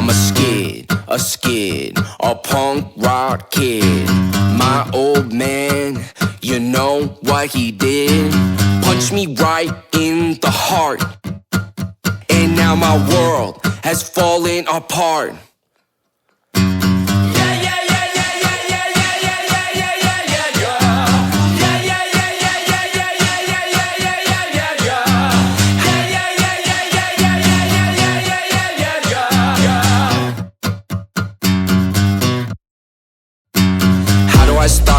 I'm a skid, a punk rock kid. My old man, you know what he did? Punched me right in the heart, and now my world has fallen apart.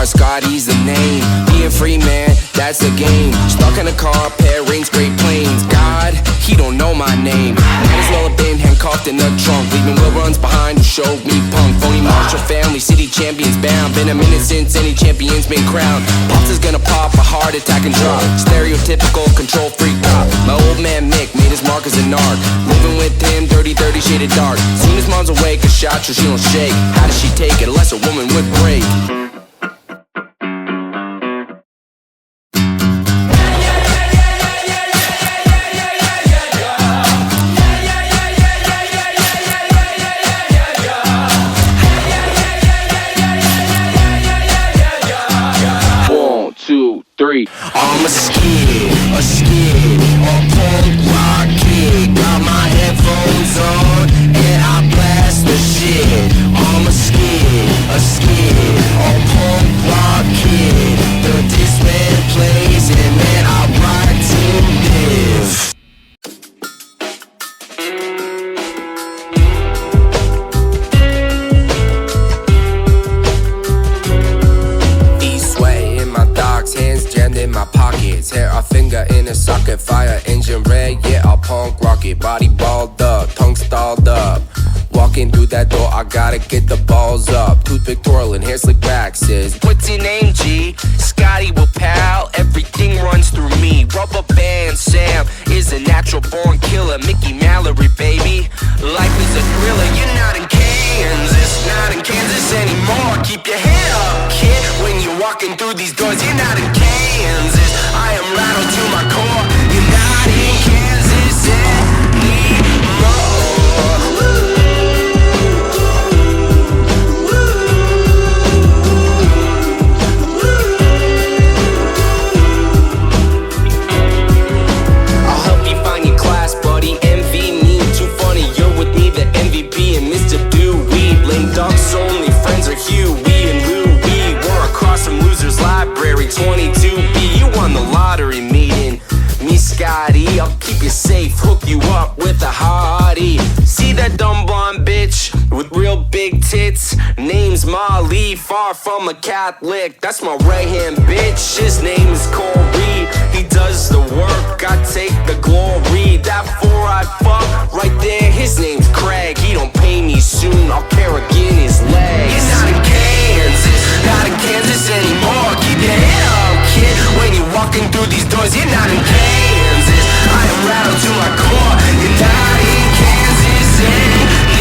Scotty's the name. Being free, man, that's the game. Stuck in a car, pairings, great planes. God, he don't know my name. Might as well have been handcuffed in the trunk, leaving Will runs behind who showed me punk. Phony Marshall family, city champions bound. Been a minute since any champion's been crowned. Pops is gonna pop, a heart attack and drop. Stereotypical control freak cop. My old man Mick made his mark as a narc. Living with him, dirty, shaded dark. Soon as mom's awake, a shot so she don't shake. How does she take it? A lesser woman would break. I'm a skid, a punk rock kid. Got my headphones on and I blast the shit. I'm a skid, a punk rock kid. The Discman plays and man I ride to live. Hands jammed in my pockets, hair a finger in a socket, fire engine red, yeah, I'll punk rocket. Body balled up, tongue stalled up. Walking through that door, I gotta get the balls up. Toothpick twirling, hair slick back, says, what's your name, G? Scotty, well, pal, everything runs through me. Rubber band Sam is a natural born killer. Mickey Mallory, baby, life is a thriller. You're not in Kansas anymore. Keep your head up, kid, when you're walking through these doors. You're not in Kansas, I am rattled to my core. You're not in Kansas anymore. I'll help you find your class, buddy. Envy me, too funny. You're with me, the MVP and Mr. Dewey. Blame ducks only, friends are Huey and Louie. We're across from Losers Library, 22B. You won the lottery meeting. Me, Scotty, I'll keep you safe, hook you up with a hottie. See that dumb blonde bitch with real big tits? Name's Molly, far from a Catholic. That's my right-hand bitch, his name is Corey. He does the work, I take the glory. That 4 I fuck, right there, his name's Craig. He don't pay me soon, I'll Carrigan his legs. He's not in Kansas anymore. Keep your head up, kid, when you're walking through these doors. You're not in Kansas, I am rattled to my core. You're not in Kansas anymore.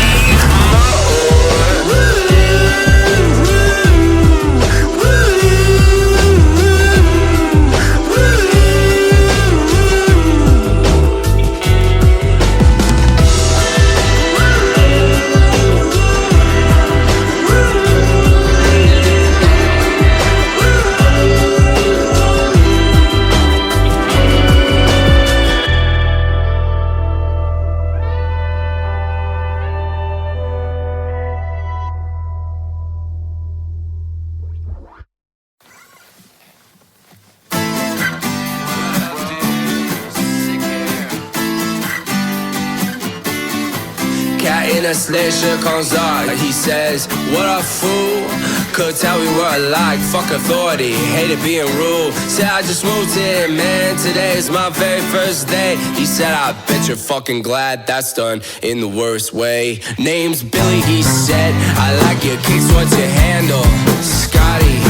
In a slasher comes out, he says, what a fool. Could tell we were alike, fuck authority, hated being rude. Said I just moved in, man, today is my very first day. He said, I bet you're fucking glad that's done in the worst way. Name's Billy, he said, I like your kicks, what's your handle? Scotty,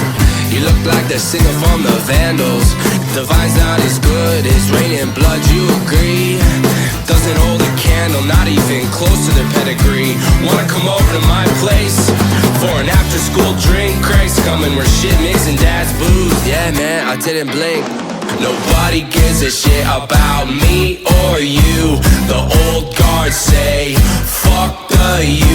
you look like the singer from the Vandals. The vine's not as good as Rain and Blood, you agree? Doesn't hold a candle, not even close to their pedigree. Wanna come over to my place for an after-school drink? Craig's coming, we're shit mixing dad's booze. Yeah, man, I didn't blink. Nobody gives a shit about me or you. The old guard say, fuck the you.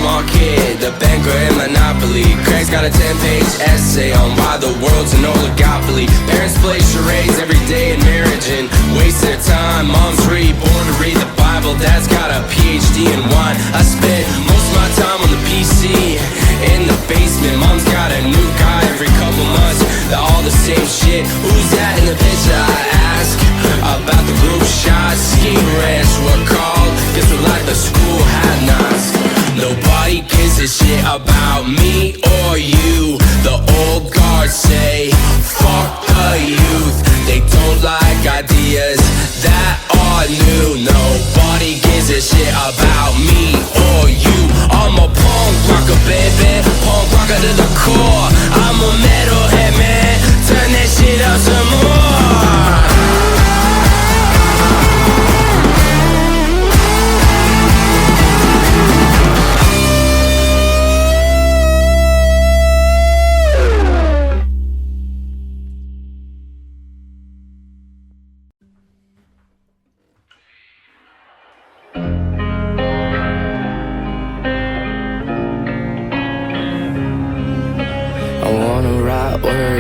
small kid, the banker in Monopoly. Craig's got a 10-page essay on why the world's an oligopoly. Parents play charades every day in marriage and waste their time. Mom's reborn to read the Bible, dad's got a PhD in wine. I spend most of my time on the PC, in the basement. Mom's got a new guy every couple months, they're all the same shit. Who's that in the picture, I ask about the group shot. Ski ranch, we're called, guess we're like the school had nots. Nobody gives a shit about me or you. The old guard say, fuck the youth. They don't like ideas that are new. Nobody gives a shit about me or you. I'm a punk rocker, baby, punk rocker to the core. I'm a metalhead, man, turn that shit up some more.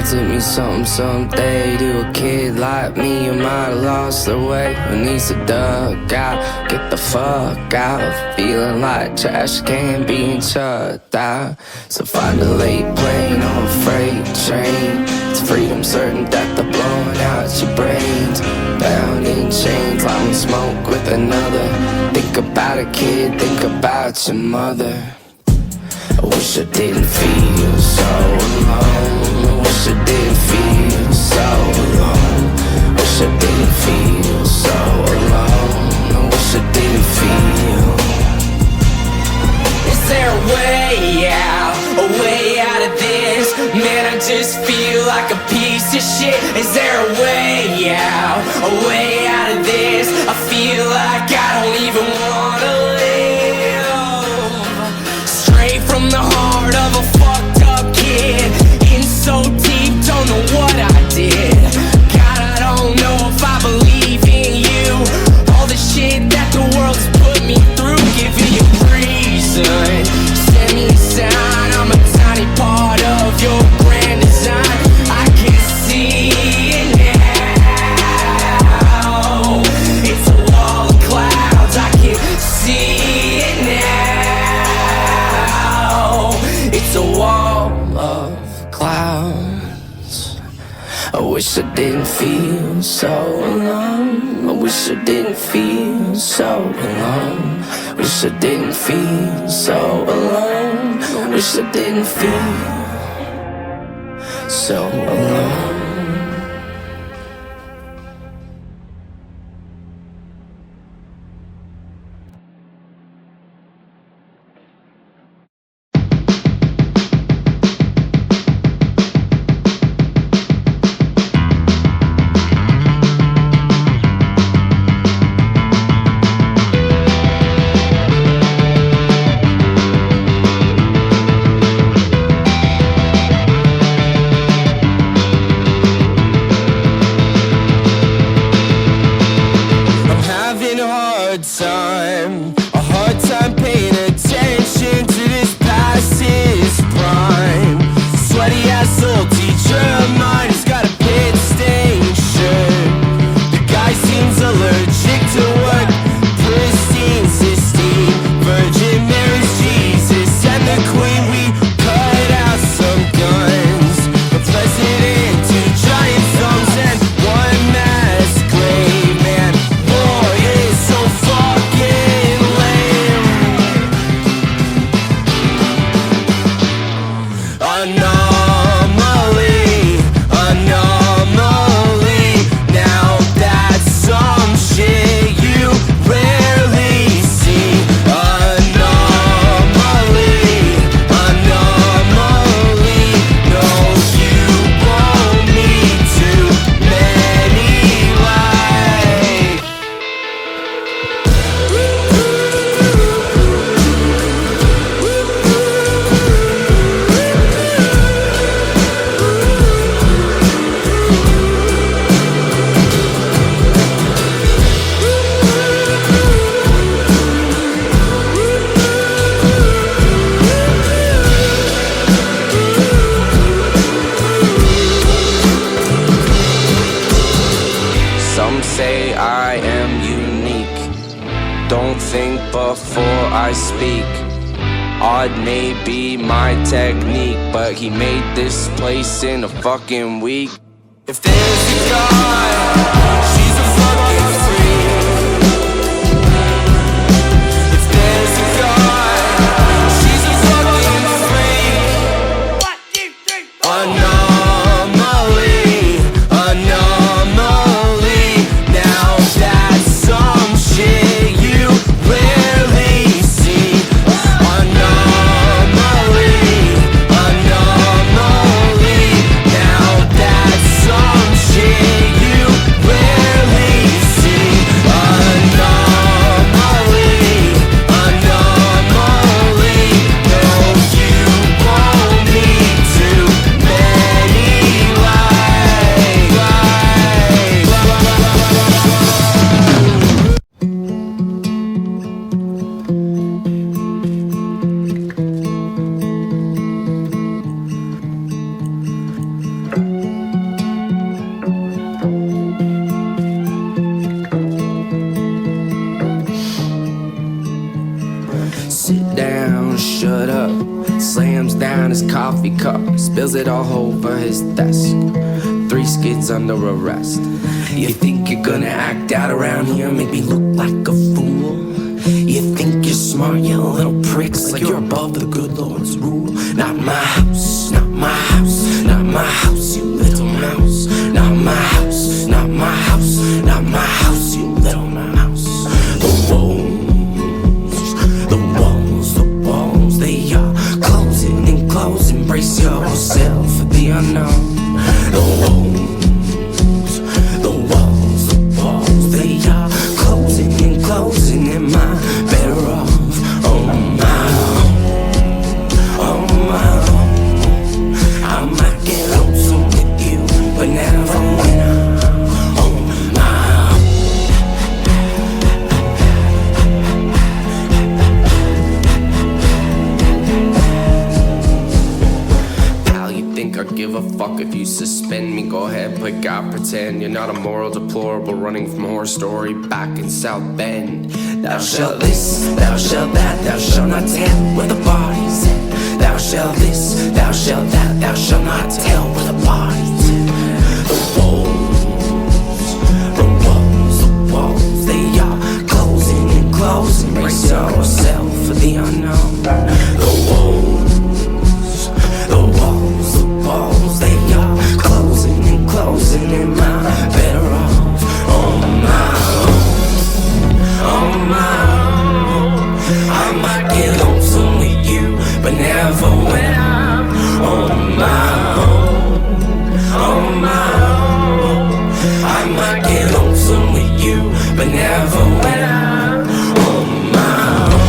It means something someday to a kid like me who might have lost their way, who needs to duck out, get the fuck out, feeling like trash can being chucked out. So find a late plane or a freight train. It's freedom certain that they're blowing out your brains, bound in chains, long smoke with another. Think about a kid, think about your mother. I wish I didn't feel so alone. I wish I didn't feel so alone. Wish I didn't feel so alone. I wish I didn't feel. Is there a way out? A way out of this? Man, I just feel like a piece of shit. Is there a way out? A way out of this? I feel like I don't even wanna live. From the heart of a fucked up kid, in so deep, don't know what I did. God, I don't know if I believe in you. All the shit that the world's put me through, give me a reason, send me a sign. I'm a tiny part of your grand design. I can see it now. It's a wall of clouds, I can see it now. It's a wall of clouds. I wish I didn't feel so alone. I wish I didn't feel so alone. Wish I didn't feel so alone. Wish I didn't feel so alone. speak. Odd may be my technique, but he made this place in a fucking week. If there's a God, she's a fucking freak. If there's a God, she's a fucking freak. 1, 2, 3, 4. Anomaly, anomaly. Now that's some shit you rarely see. Anomaly, anomaly. Now that's some shit you rarely see. Anomaly, anomaly. No, you won't need too many Sit down, shut up. Slams down his coffee cup, spills it all over his desk. 3 skids under arrest. You think you're gonna act out around here, make me look like a fool? You think you're smart, you little pricks, like you're above the good Lord's rule. Not my house, not my house, not my house, you little mouse. Not my house, not my house, not my house, you little mouse. The walls, they are closing and closing. Brace yourself for the unknown. The walls, they are closing and closing. Am I better off on my own? On my own. I might get lonesome with you, but never when I'm on my own. Pal, you think I give a fuck if you suspend me? Go ahead, play God, pretend you're not a moral deplorable running from a horror story back in South Bend. Thou shalt this, thou shalt that, thou shalt not tell where the party's at. Thou shalt this, thou shalt that, thou shalt not tell where the party's at. The walls, they are closing and closing. Brace yourself for the unknown. The walls, they are closing and closing. Am I better off on my own? On my own. I might get lonesome with you, but never when I'm on my own. On my own. I might get lonesome with you, but never when I'm on my own.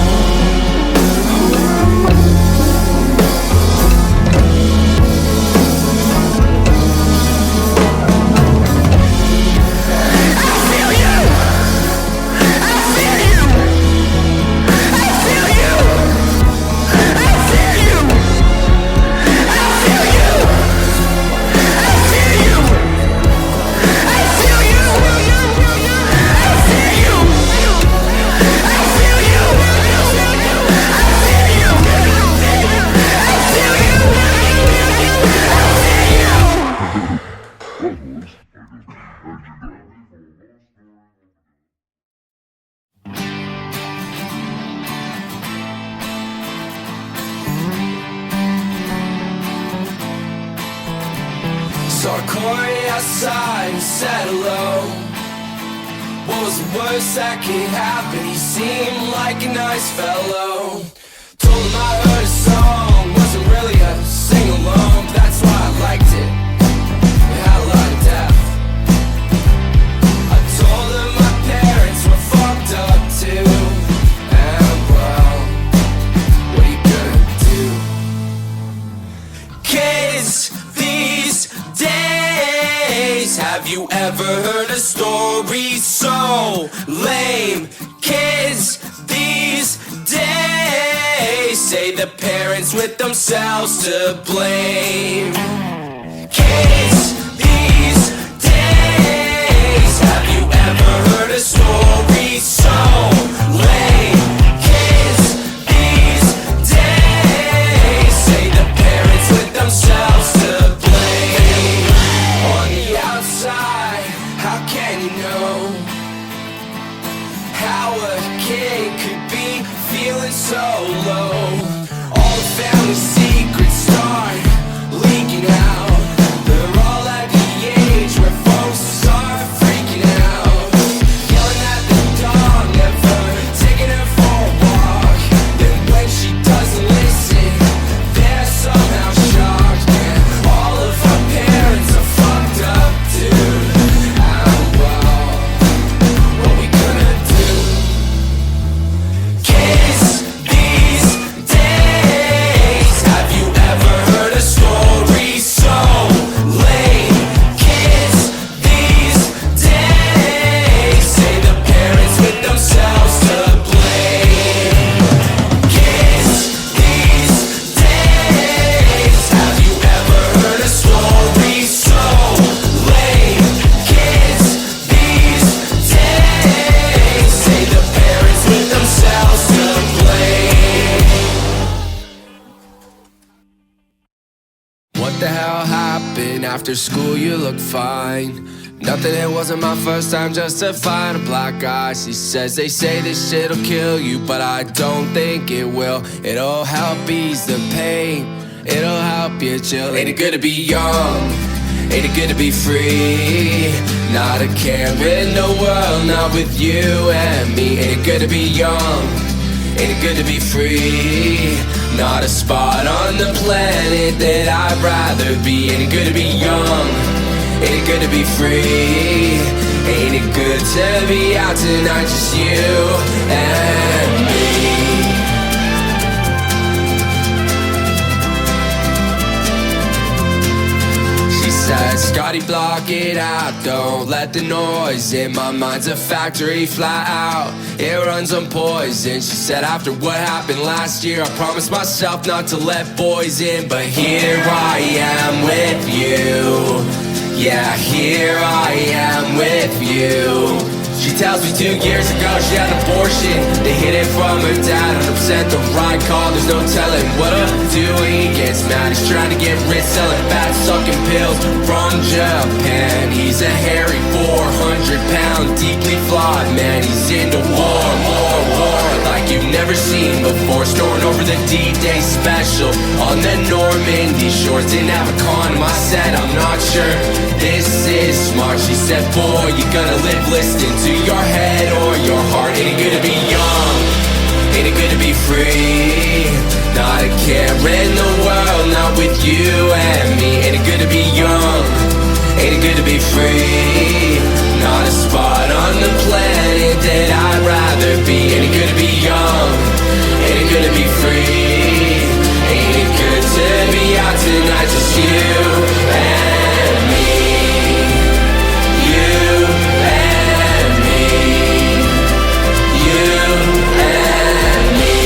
Saw Corey outside and said hello. What was the worst that could happen? He seemed like a nice fellow. Told him I heard his song, wasn't really a sing-along, that's why I liked it. It had a lot of depth. I told him my parents were fucked up too. And well, what are you gonna do? Kids these days, have you ever heard a story so lame? Kids these days say the parents with themselves to blame. Kids these days, have you ever heard a story so lame? Kids these What the hell happened? After school you look fine. Nothing, it wasn't my first time just to find a black eye. She says they say this shit'll kill you, but I don't think it will. It'll help ease the pain, it'll help you chill. Ain't it good to be young? Ain't it good to be free? Not a care in the world, not with you and me. Ain't it good to be young? Ain't it good to be free? Not a spot on the planet that I'd rather be. Ain't it good to be young? Ain't it good to be free? Ain't it good to be out tonight, just you and me? She said, Scotty, block it out, don't let the noise in. My mind's a factory, flat out, it runs on poison. She said, after what happened last year, I promised myself not to let boys in. But here I am with you. Yeah, here I am with you. She tells me 2 years ago she had an abortion. They hid it from her dad, 100% the right call. There's no telling what he'll do when he gets mad. He's trying to get rich, selling fat, sucking pills from Japan. He's a hairy 400-pound, deeply flawed man. He's into war like you've never seen before. Storing over the D-Day special on the Normandy shores. Didn't have a condom, I said I'm not sure this is smart. She said, boy, you gonna live listening to your head or your heart. Ain't it good to be young? Ain't it good to be free? Not a care in the world, not with you and me. Ain't it good to be young? Ain't it good to be free? Not a spot on the planet that I'd rather be. Ain't it good to be young? Ain't it good to be free? Ain't it good to be out tonight, just you and me? You and me. You and me.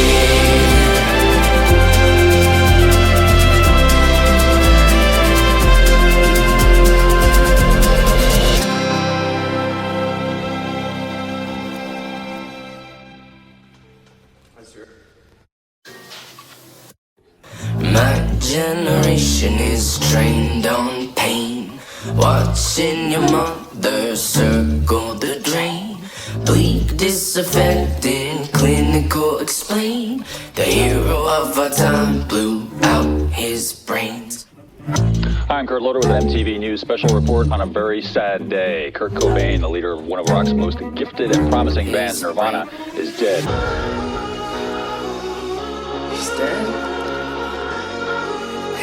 My generation is trained on pain, watching your mother circle the drain. Bleak, disaffected, clinical explain. The hero of our time blew out his brains. Hi, I'm Kurt Loder with MTV News special report on a very sad day. Kurt Cobain, the leader of one of rock's most gifted and promising bands, Nirvana, is dead. He's dead?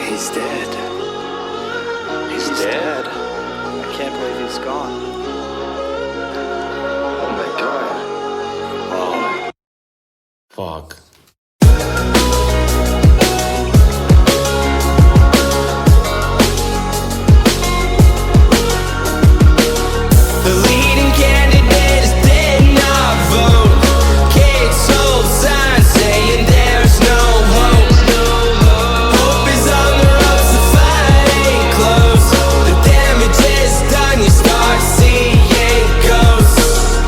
He's dead. He's dead. I can't believe he's gone. Oh my god. Oh. Fuck. The leading candidate is dead, not vote. Kids hold signs saying there's no hope. Hope is on the ropes, the fight ain't close. The damage is done, you start seeing ghosts.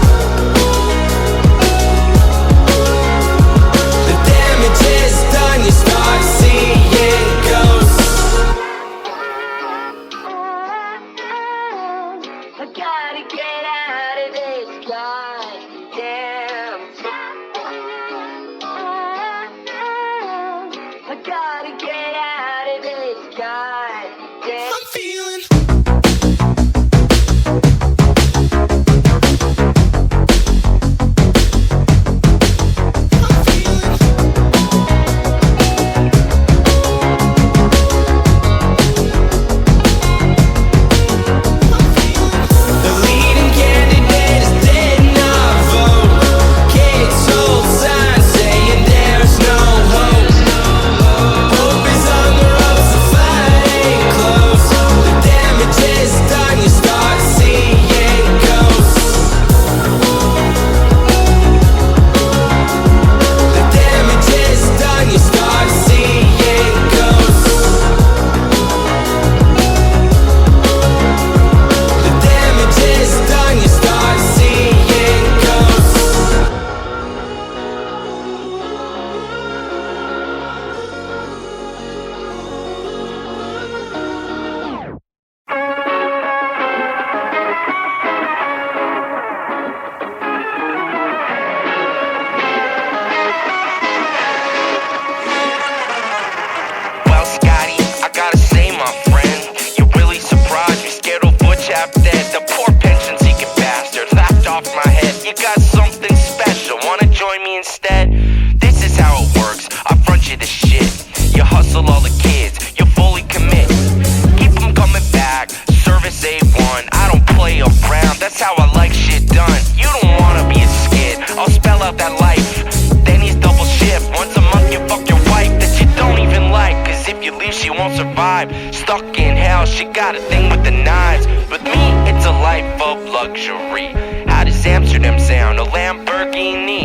believes she won't survive. Stuck in hell, she got a thing with the knives. With me, it's a life of luxury. How does Amsterdam sound? A Lamborghini.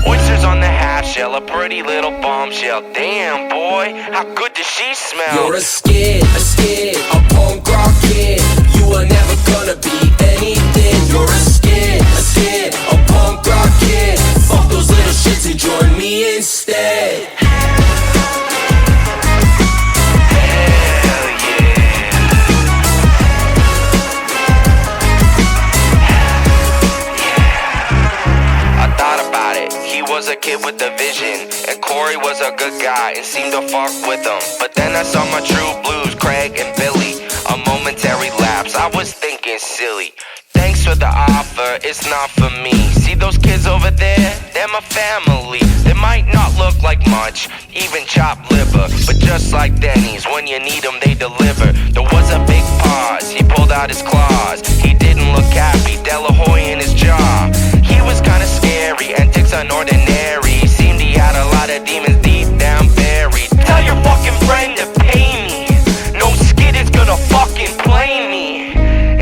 Oysters on the half shell, a pretty little bombshell. Damn, boy, how good does she smell? You're a punk rock kid. You are never gonna be anything. You're a punk rock kid. Fuck those little shits and join me instead. Was a kid with a vision, and Corey was a good guy and seemed to fuck with him. But then I saw my true blues, Craig and Billy. A momentary lapse, I was thinking silly. Thanks for the offer, it's not for me. See those kids over there? They're my family. They might not look like much, even chopped liver, but just like Denny's, when you need them they deliver. There was a big pause, he pulled out his claws. He didn't look happy, De La Hoya in his jaw. He was kinda scary, antics unordinary. Seemed he had a lot of demons deep down buried. Tell your fucking friend to pay me. No skid is gonna fucking play me.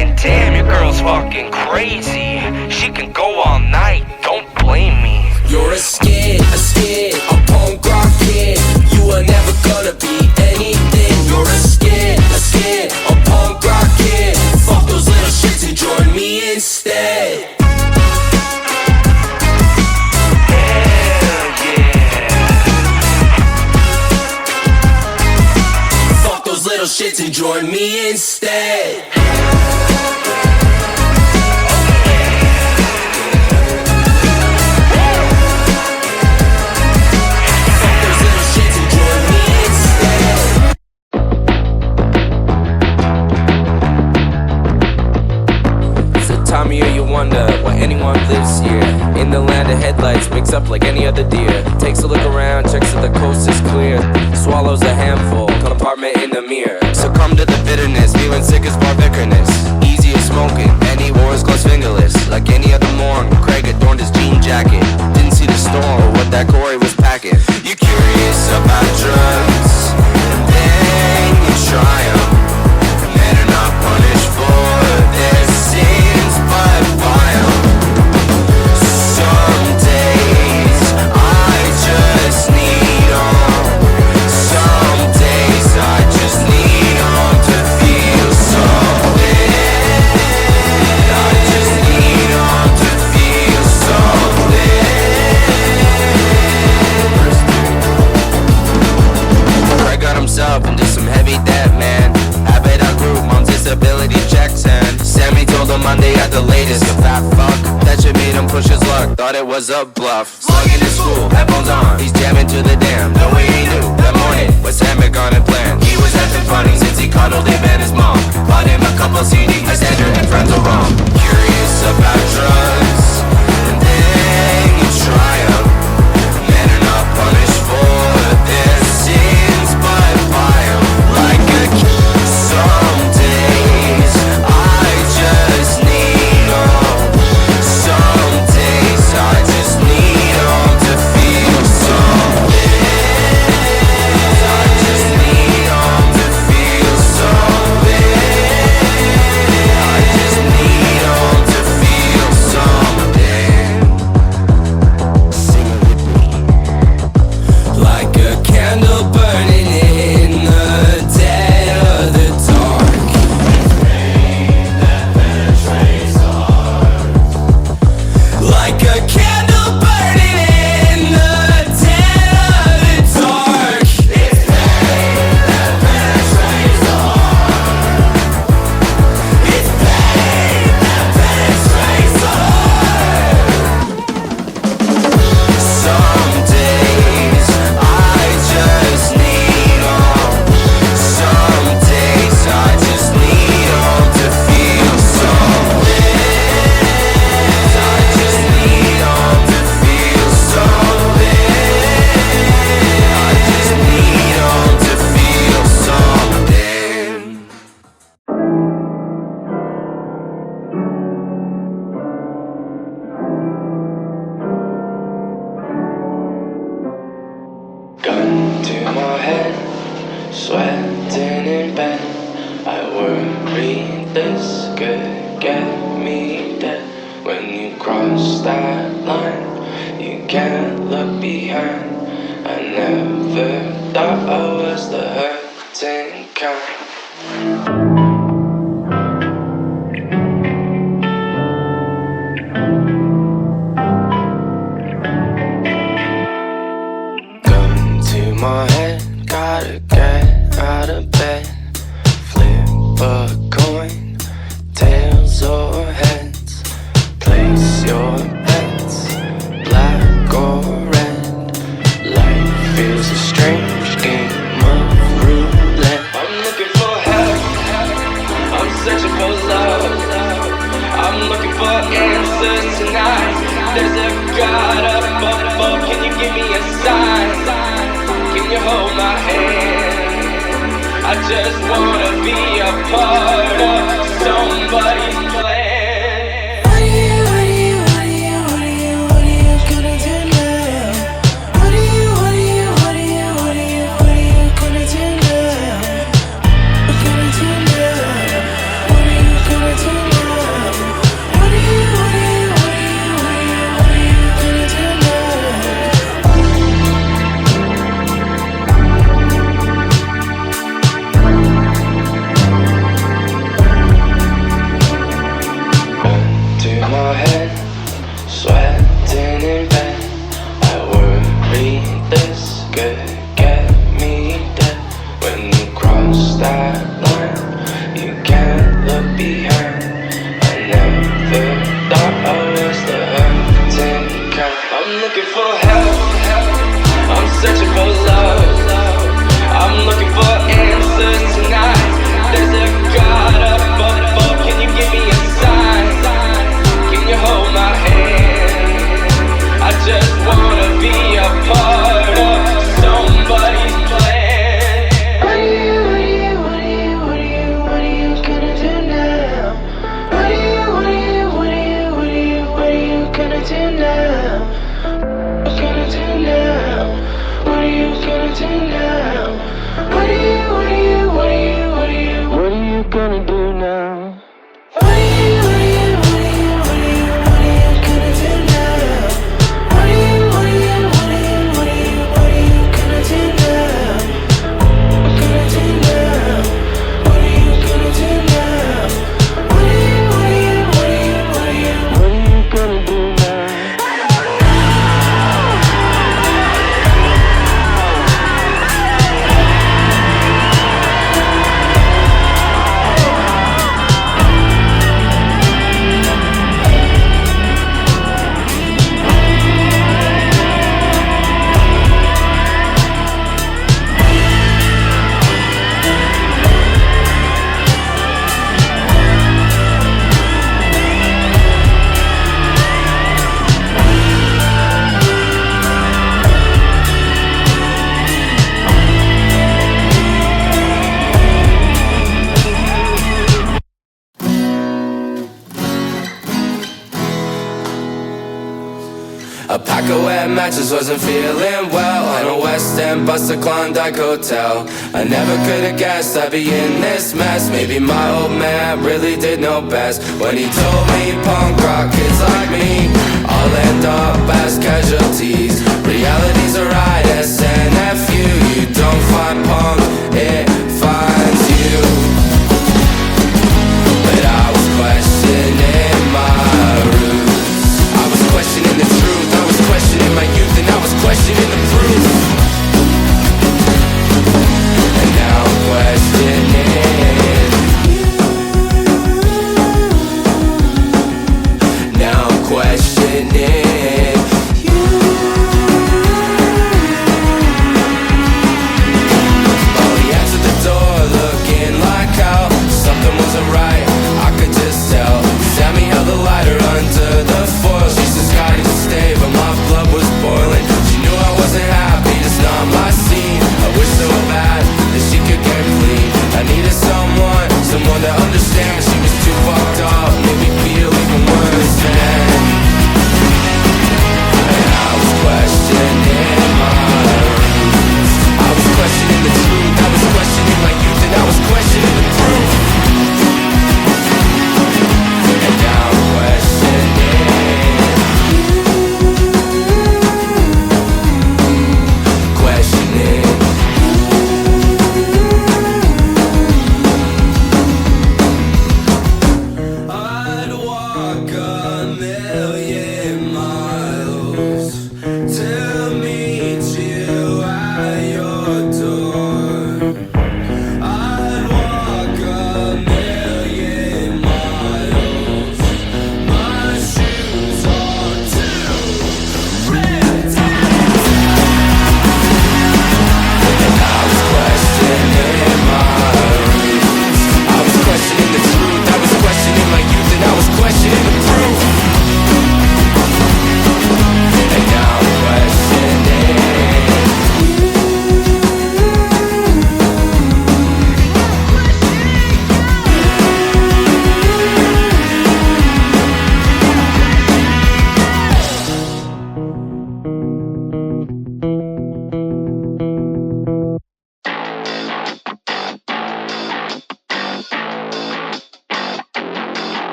And damn, your girl's fucking crazy. She can go all night, don't blame me. You're a punk rock kid. You are never gonna be anything. You're a punk rock kid. Fuck those little shits and join me instead. Little shits and join me instead. Time of year you wonder why anyone lives here. In the land of headlights, mix up like any other deer. Takes a look around, checks that the coast is clear. Swallows a handful, compartment in the mirror. Succumb to the bitterness, feeling sick as bar bickerness. Easy as smoking, any war is close fingerless. Like any other morn, Craig adorned his jean jacket. Didn't see the storm or what that Corey was packing. You're curious about drugs, and then you try 'em. Men are not punished for their sins, but vile. Some days I just need 'em. Some days I just need 'em to feel something. I just need 'em to feel something. Craig got himself into some heavy debt, man. Habit I grew, mom's disability checks, and Sammy told him Monday at the latest. A fat fuck, that shit made him push his luck. Thought it was a bluff. Slugging in school, headphones on, he's jamming to the dam. No way he knew, that morning was hammock on a plan. He was acting funny since he cuddled him and his mom. Bought him a couple CDs, I said and friends are wrong. Curious about drugs, and then you try 'em. Men are not punished for their sins, but vile. Like a kid. Some days I just need 'em. Some days I just need 'em to feel something. I just Gun to my head, gotta get out of bed. Flip a coin, tails or heads. Place your bets, black or red. Life feels a strange game of roulette. I'm looking for help, I'm searching for love. I'm looking for answers tonight. There's a God up above, can you give me a sign? Can you hold my hand? I just wanna be a part of somebody's plan. What are you gonna do now? What are you gonna do now? What gonna do now? What are you gonna do now? What are you gonna do now? To my head, sweating in bed. I worry this could get me dead. When you cross that line, you can't look behind. I never thought I was the hurting kind. I'm looking for help, I'm searching for love. I'm looking for answers tonight. There's a God up above, can you give me a sign? Can you hold my hand? I just wanna be a part of somebody's plan. What are you gonna do now? What are you gonna do now? What gonna do now? What are you gonna do now? What are you gonna do now? What are you gonna do now? What are you gonna do now? What gonna do now? What are you gonna do now? What are you gonna do now? A pack of wet matches wasn't feeling well on a West End bus to Klondike Hotel. I never could have guessed I'd be in this mess. Maybe my old man really did know best when he told me punk rock kids like me all end up as casualties. Reality's a ride, SNFU. You don't find punk, it finds you. But I was questioning my roots. I was questioning the truth. I was questioning my youth, and I was questioning the proof. And now I'm questioning you. Now I'm questioning you.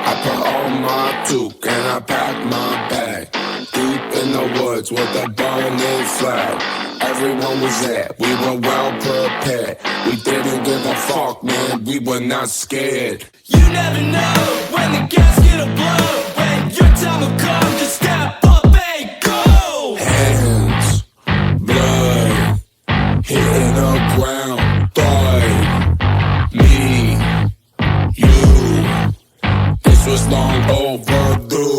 I put on my toque and I packed my bag. Deep in the woods with a burning flag. Everyone was there, we were well prepared. We didn't give a fuck, man, we were not scared. You never know when the gasket will blow. When your time will come, just step up and go. Hands, blood, hitting the ground, thud. Me, you, this was long overdue.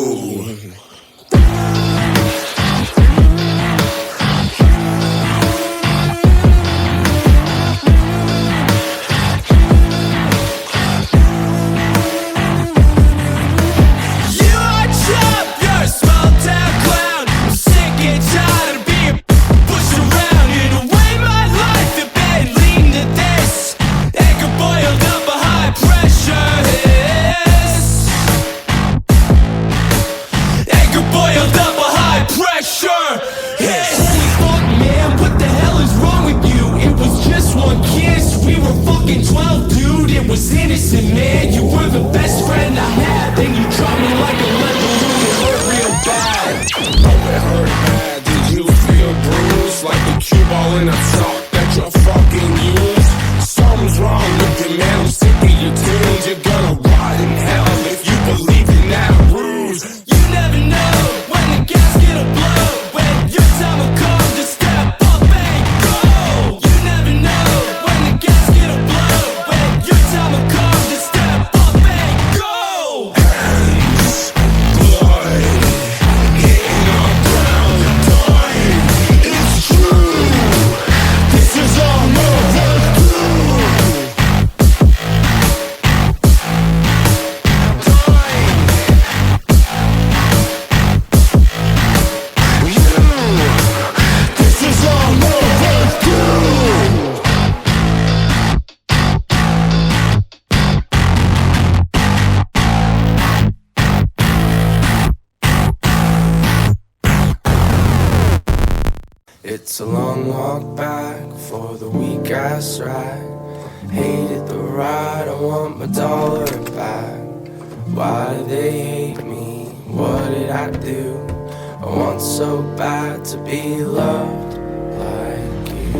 Innocent man, you were the best friend I had. Then you dropped me like a lead balloon. It hurt real bad. Oh, it hurt bad. Did you feel bruised like the cue ball in a sock that you fucking use? Something's wrong with you, man. I'm sick of your tunes. You're gonna rot in hell if you believe in that ruse. You never know when the gasket will blow. When your time will come, just step up and go. You never know when the gasket will blow. When your time will come. It's a long walk back for the weak ass ride. Hated the ride, I want my dollar back. Why did they hate me? What did I do? I want so bad to be loved like you.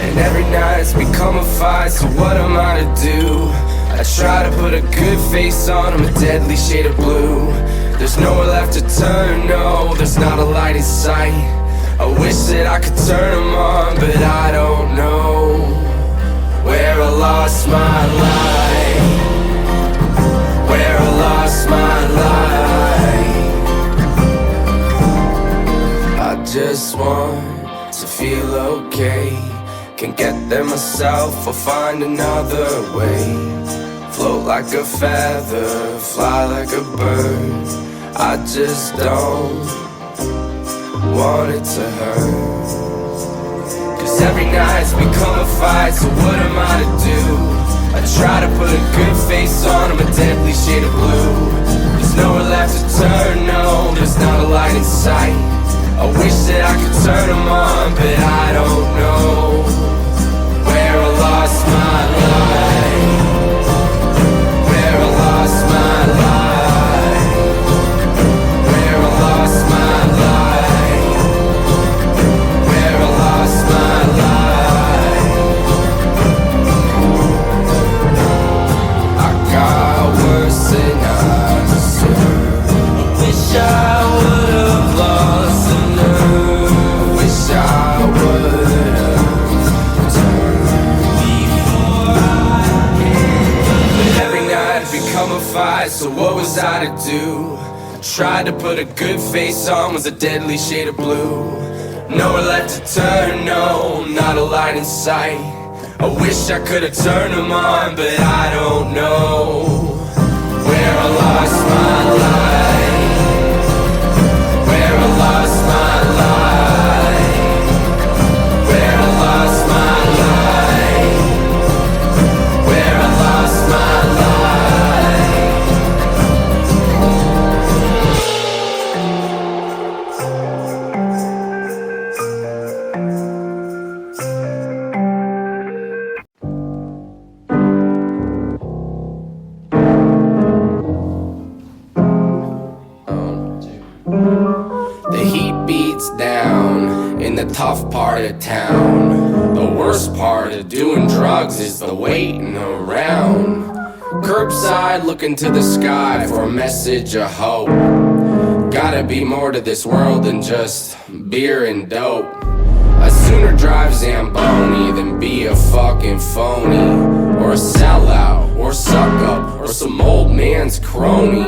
And every night it's become a fight, so what am I to do? I try to put a good face on, I'm a deadly shade of blue. There's nowhere left to turn, no, there's not a light in sight. I wish that I could turn them on, but I don't know where I lost my light. Where I lost my light. I just want to feel okay. Can't get there myself, I'll find another way. Float like a feather, fly like a bird. I just don't want it to hurt. Cause every night's become a fight, so what am I to do? I try to put a good face on, I'm a deadly shade of blue. There's nowhere left to turn, no, there's not a light in sight. I wish that I could turn them on, but I don't know where I lost my light. Where I lost my light. Where I lost my light. Where I lost my light. I got worse than I deserve. I wish I would've lost the nerve. I wish I would've turned before I came. But every night it become a fight, so what was I to do? I tried to put a good face on, was a deadly shade of blue. Nowhere left to turn, no, not a light in sight. I wish I could've turned them on, but I don't know where I lost my light. Where I lost my light. Where I lost my light. Where I lost my light. tough part of town. The worst part of doing drugs is the waiting around. Curbside looking to the sky for a message of hope. Gotta be more to this world than just beer and dope. I'd sooner drive Zamboni than be a fucking phony, or a sellout, or suck up, or some old man's crony.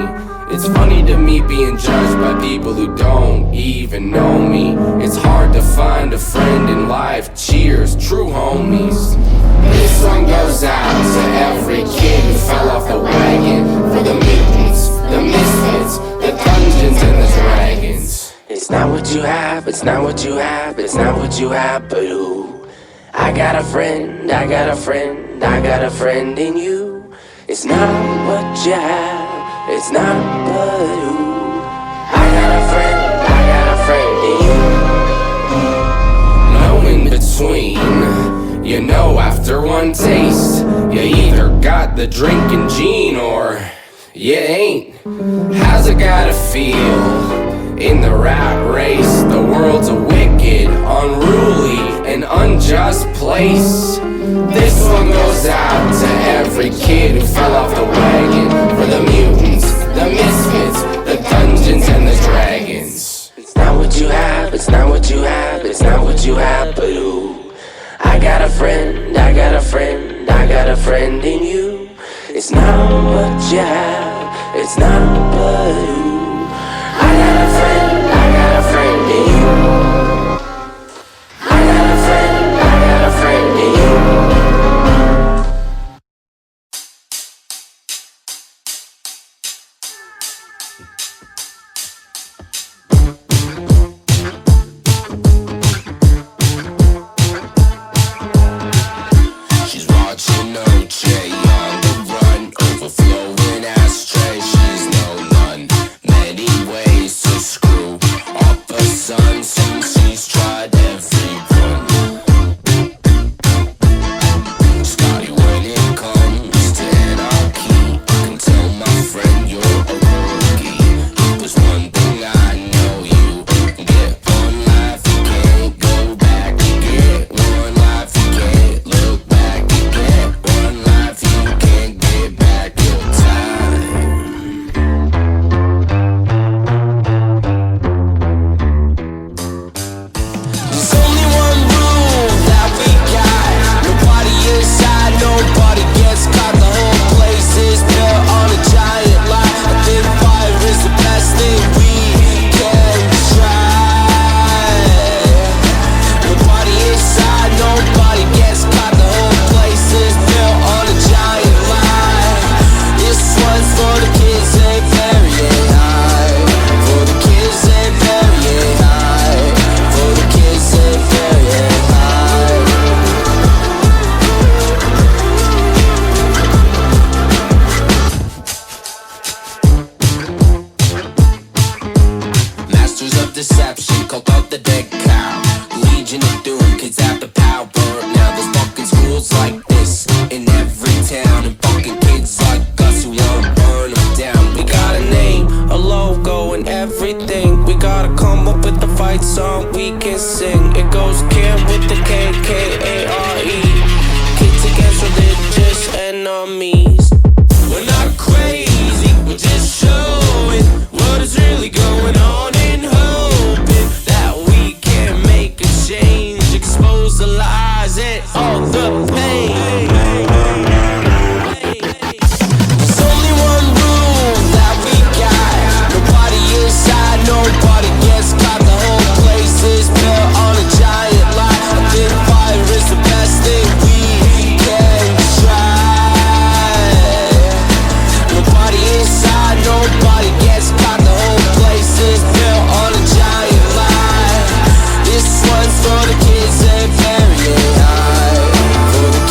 It's funny to me being judged by people who don't even know me. It's hard to find a friend in life. Cheers, true homies. This song goes out to every kid who fell off the wagon, for the mutants, the misfits, the dungeons and the dragons. It's not what you have, it's not what you have, it's not what you have, but who? I got a friend, I got a friend, I got a friend in you. It's not what you have, it's not but who. I got a friend, I got a friend in you. No in between, you know after one taste, you either got the drinking gene or you ain't. How's it gotta feel in the rat race? The world's a wicked, unruly, and unjust place. This one goes out to every kid who fell off the wagon, for the mutants, the misfits, the dungeons and the dragons. It's not what you have, it's not what you have, it's not what you have, but who? I got a friend, I got a friend, I got a friend in you. It's not what you have, it's not but who. I got a friend, I got a friend in you. I got a friend, I got a friend in you. She's watching OJ on the run, overflowing ashtray. She's no none, many ways to screw up a son since she's tried everyone. Scotty, when it comes to anarchy, I can tell my friend you're a rookie. If there's one thing I know, you get one life, you can't go back. You get one life, you can't look back. You get one life, you can't get back your time. There's only one rule that we got. Nobody inside, nobody gets caught. The whole place is built on a giant lie. I think fire is the best thing we can try. Nobody inside, nobody gets caught. The whole place is built on a giant lie. This one's for the kids, ain't very high. For the kids, ain't very high. For the kids, ain't very high. Masters of deception, called out the dead cow. Legion of doom, kids have the power. Now there's fucking schools like this in every town, and fucking kids like us who wanna burn them down. We got a name, a logo, and everything. We gotta come up with the fight song we can sing. It goes care with the K-K-A-R-E. Kids against religious enemies. We're not crazy, we're just showing what is really going on, and hoping that we can make a change, expose the lies and all the pain. There's only one rule that we got. Nobody inside, nobody gets caught. The whole place is built on a giant lie. I think fire is the best thing we can try. Nobody inside, nobody gets caught. The whole place is built on a giant lie. This one's for the kids, ain't very high. For the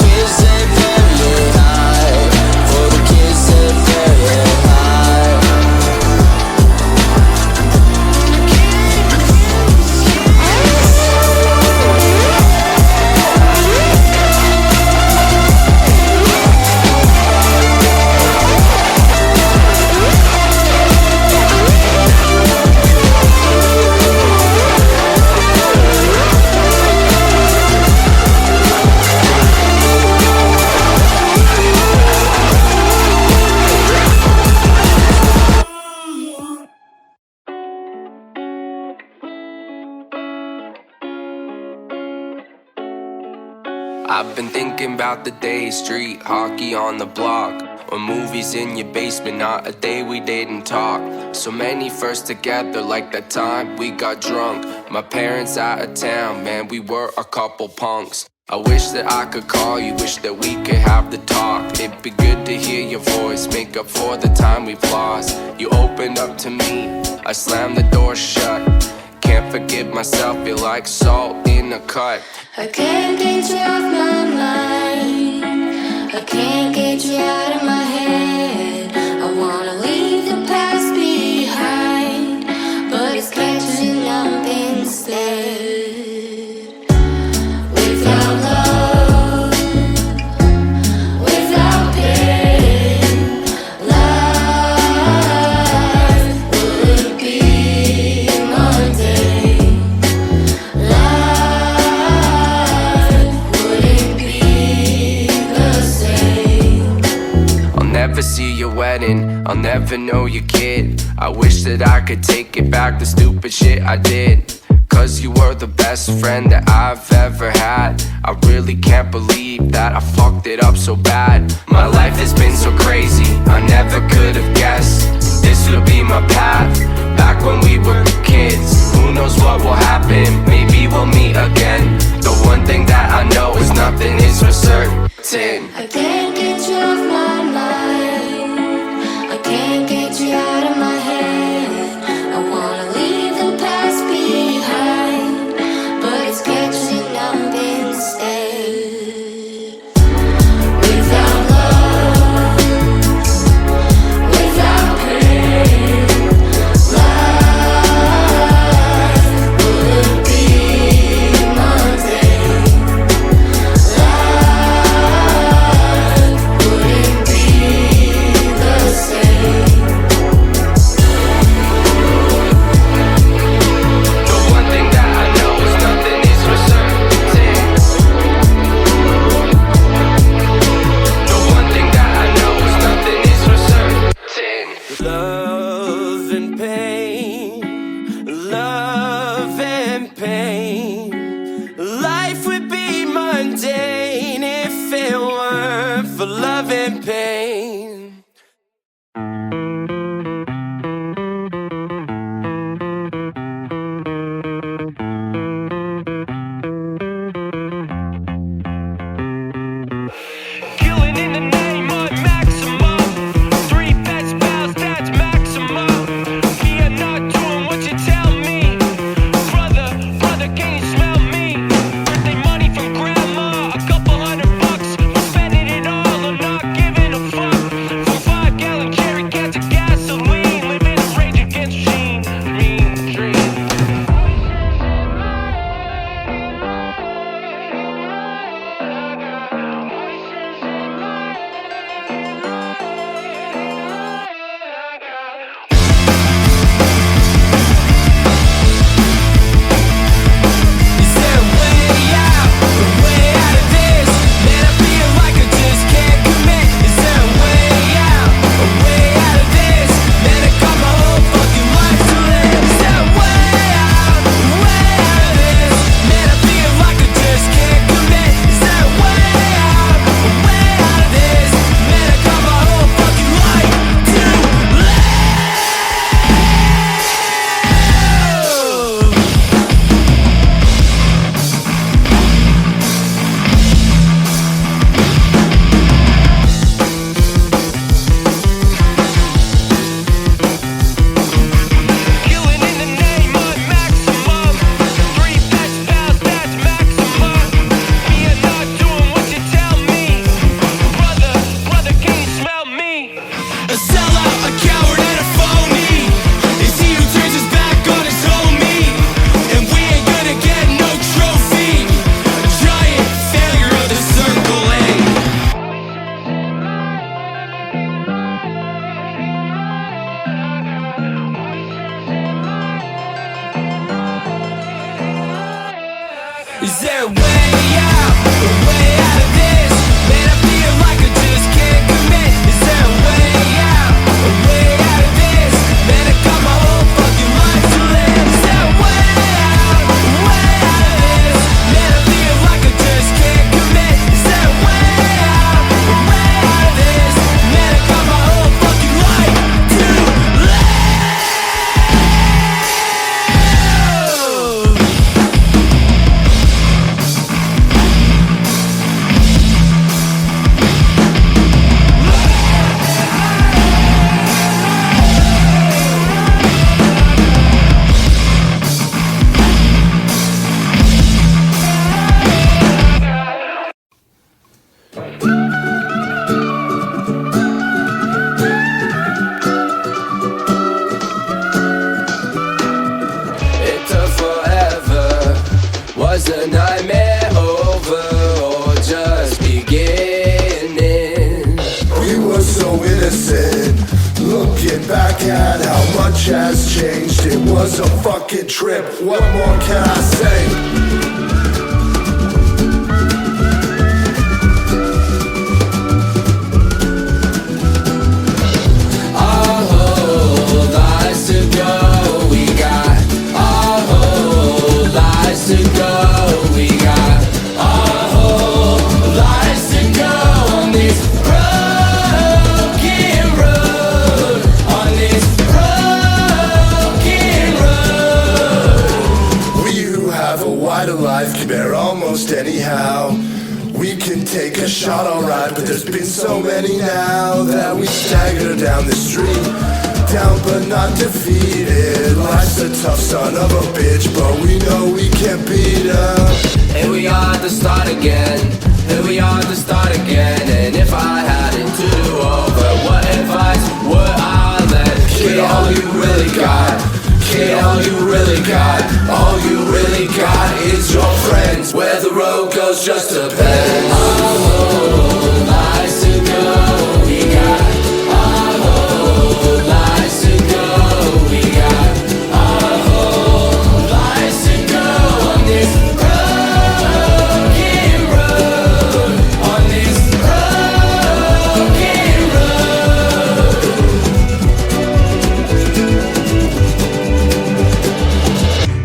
I've been thinking about the day, street hockey on the block, or movies in your basement, not a day we didn't talk. So many firsts together, like that time we got drunk. My parents out of town, man, we were a couple punks. I wish that I could call you, wish that we could have the talk. It'd be good to hear your voice, make up for the time we've lost. You opened up to me, I slammed the door shut. Can't forgive myself, feel like salt in a cut. I can't get you off my mind, I can't get you out of my head. I wanna leave the past behind, but it's catching up instead. Without love, without pain, life would be mundane. Life wouldn't be the same. I'll never see your wedding, I'll never know your kid. I wish that I could take it back, the stupid shit I did. Cause you were the best friend that I've ever had. I really can't believe that I fucked it up so bad. My life has been so crazy, I never could have guessed this would be my path. Back when we were kids, who knows what will happen, maybe we'll meet again. The one thing that I know is nothing is for certain. I can't get you off my mind, I can't get you out of my head. I wanna leave the past behind, but it's catching up instead. Without love, without pain, life would be mundane. Life wouldn't be the same. The one thing that I know is nothing is for certain. The one thing that I know is nothing is for certain. Love and pain, love and pain. Life would be mundane if it weren't for love and pain. Killing in the name of maximum. 3 best pals, that's maximum. We are not doing what you tell me. Brother, can you smell me? Birthday money from grandma, a couple $100. We're spending it all, I'm not giving a fuck. beginning. We were so innocent. Looking back at how much has changed. It was a fucking trip. What more can I say? To go, we got our whole lives to go on this broken road, on this broken road. We who have a wider life can bear almost anyhow. We can take a shot alright, but there's been so many now that we stagger down the street. Down but not defeated. Life's a tough son of a bitch, but we know we can't beat her. Here we are at the start again. Here we are at the start again. And if I had it to do over, what advice would I let? Kid, all you really got. Kid, all you really got. All you really got is your friends. Where the road goes just depends. Our whole lives to go. We got our whole lives to go. We got our whole lives to go on this broken road. On this broken road.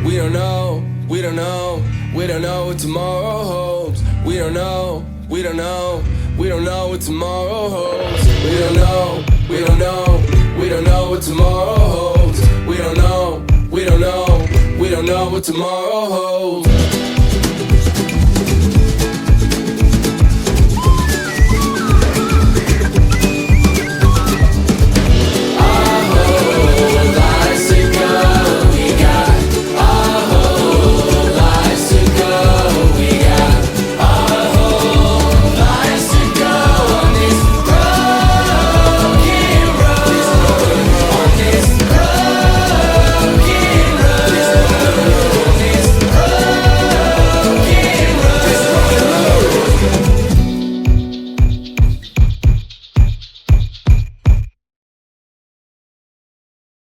We don't know, we don't know, we don't know what tomorrow holds. We don't know, we don't know, we don't know what tomorrow holds. We don't know, we don't know, we don't know what tomorrow holds. We don't know, we don't know, we don't know what tomorrow holds.